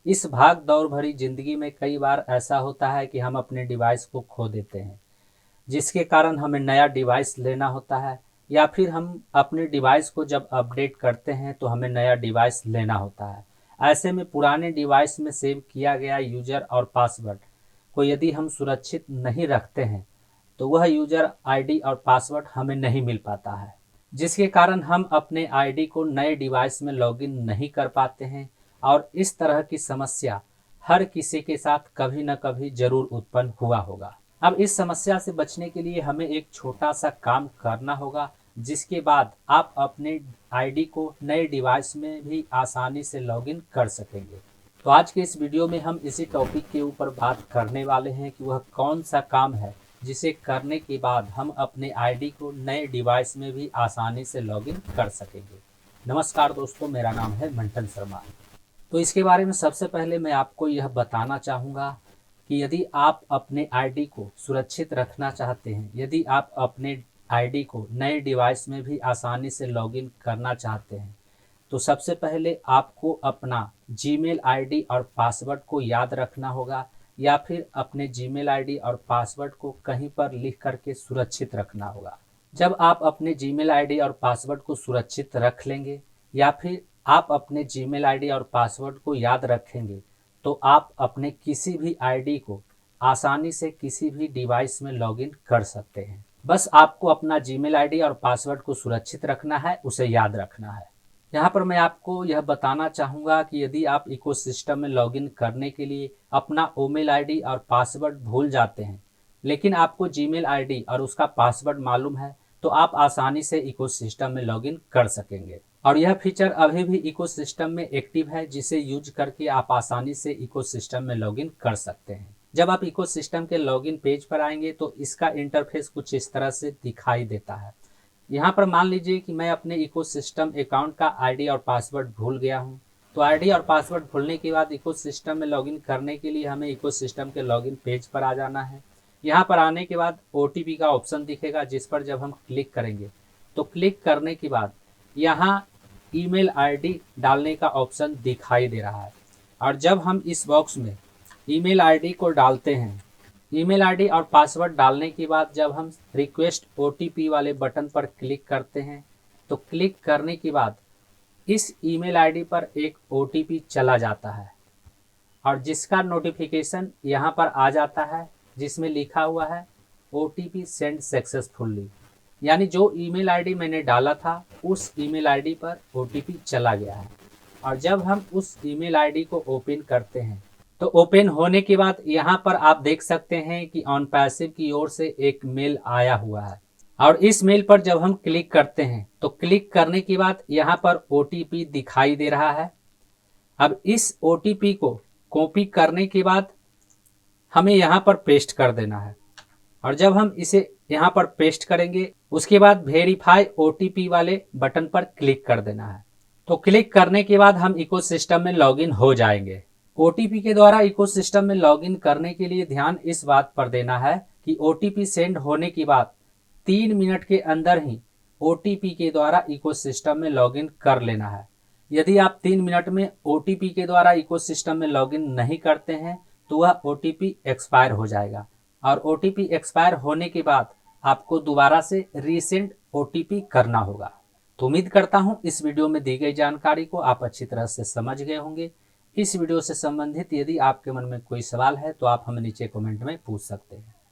इस भाग दौड़ भरी जिंदगी में कई बार ऐसा होता है कि हम अपने डिवाइस को खो देते हैं, जिसके कारण हमें नया डिवाइस लेना होता है, या फिर हम अपने डिवाइस को जब अपडेट करते हैं तो हमें नया डिवाइस लेना होता है। ऐसे में पुराने डिवाइस में सेव किया गया यूजर और पासवर्ड को यदि हम सुरक्षित नहीं रखते हैं तो वह यूजर आईडी और पासवर्ड हमें नहीं मिल पाता है, जिसके कारण हम अपने आईडी को नए डिवाइस में लॉगिन नहीं कर पाते हैं। और इस तरह की समस्या हर किसी के साथ कभी न कभी जरूर उत्पन्न हुआ होगा। अब इस समस्या से बचने के लिए हमें एक छोटा सा काम करना होगा, जिसके बाद आप अपने आईडी को नए डिवाइस में भी आसानी से लॉगिन कर सकेंगे। तो आज के इस वीडियो में हम इसी टॉपिक के ऊपर बात करने वाले हैं कि वह कौन सा काम है जिसे करने के बाद हम अपने आईडी को नए डिवाइस में भी आसानी से लॉगिन कर सकेंगे। नमस्कार दोस्तों, मेरा नाम है मंटन शर्मा। तो इसके बारे में सबसे पहले मैं आपको यह बताना चाहूँगा कि यदि आप अपने आईडी को सुरक्षित रखना चाहते हैं, यदि आप अपने आईडी को नए डिवाइस में भी आसानी से लॉगिन करना चाहते हैं, तो सबसे पहले आपको अपना जीमेल आईडी और पासवर्ड को याद रखना होगा, या फिर अपने जीमेल आईडी और पासवर्ड को कहीं पर लिख करके सुरक्षित रखना होगा। जब आप अपने जीमेल आईडी और पासवर्ड को सुरक्षित रख लेंगे, या फिर आप अपने जीमेल आईडी और पासवर्ड को याद रखेंगे, तो आप अपने किसी भी आईडी को आसानी से किसी भी डिवाइस में लॉगिन कर सकते हैं। बस आपको अपना जीमेल आईडी और पासवर्ड को सुरक्षित रखना है, उसे याद रखना है। यहाँ पर मैं आपको यह बताना चाहूँगा कि यदि आप इकोसिस्टम में लॉगिन करने के लिए अपना ईमेल आईडी और पासवर्ड भूल जाते हैं, लेकिन आपको जीमेल आईडी और उसका पासवर्ड मालूम है, तो आप आसानी से इकोसिस्टम में लॉगिन कर सकेंगे। और यह फीचर अभी भी इकोसिस्टम में एक्टिव है, जिसे यूज करके आप आसानी से इकोसिस्टम में लॉगिन कर सकते हैं। जब आप इकोसिस्टम के लॉगिन पेज पर आएंगे तो इसका इंटरफेस कुछ इस तरह से दिखाई देता है। यहाँ पर मान लीजिए कि मैं अपने इकोसिस्टम अकाउंट का आईडी और पासवर्ड भूल गया हूँ। तो आईडी और पासवर्ड भूलने के बाद इकोसिस्टम में लॉगिन करने के लिए हमें इकोसिस्टम के लॉगिन पेज पर आ जाना है। यहाँ पर आने के बाद ओटीपी का ऑप्शन दिखेगा, जिस पर जब हम क्लिक करेंगे तो क्लिक करने के बाद यहाँ ईमेल आईडी डालने का ऑप्शन दिखाई दे रहा है। और जब हम इस बॉक्स में ईमेल आईडी को डालते हैं, ईमेल आईडी और पासवर्ड डालने के बाद जब हम रिक्वेस्ट ओटीपी वाले बटन पर क्लिक करते हैं, तो क्लिक करने के बाद इस ईमेल आईडी पर एक ओटीपी चला जाता है, और जिसका नोटिफिकेशन यहाँ पर आ जाता है, जिसमें लिखा हुआ है ओटीपी सेंड सक्सेसफुली। यानी जो ईमेल आईडी मैंने डाला था उस ईमेल आईडी पर ओटीपी चला गया है। और जब हम उस ईमेल आईडी को ओपन करते हैं, तो ओपन होने के बाद यहाँ पर आप देख सकते हैं कि ऑन पैसिव की ओर से एक मेल आया हुआ है। और इस मेल पर जब हम क्लिक करते हैं तो क्लिक करने के बाद यहाँ पर ओटीपी दिखाई दे रहा है। अब इस ओटीपी को कॉपी करने के बाद हमें यहाँ पर पेस्ट कर देना है। और जब हम इसे यहाँ पर पेस्ट करेंगे, उसके बाद वेरीफाई ओटीपी वाले बटन पर क्लिक कर देना है। तो क्लिक करने के बाद हम इकोसिस्टम में लॉगिन हो जाएंगे। ओटीपी के द्वारा इकोसिस्टम में लॉगिन करने के लिए ध्यान इस बात पर देना है कि ओटीपी सेंड होने के बाद 3 मिनट के अंदर ही ओटीपी के द्वारा इकोसिस्टम में लॉगिन कर लेना है। यदि आप 3 मिनट में ओटीपी के द्वारा इकोसिस्टम में लॉगिन नहीं करते हैं तो वह ओटीपी एक्सपायर हो जाएगा, और ओटीपी एक्सपायर होने के बाद आपको दोबारा से रीसेंड ओटीपी करना होगा। तो उम्मीद करता हूं इस वीडियो में दी गई जानकारी को आप अच्छी तरह से समझ गए होंगे। इस वीडियो से संबंधित यदि आपके मन में कोई सवाल है तो आप हमें नीचे कमेंट में पूछ सकते हैं।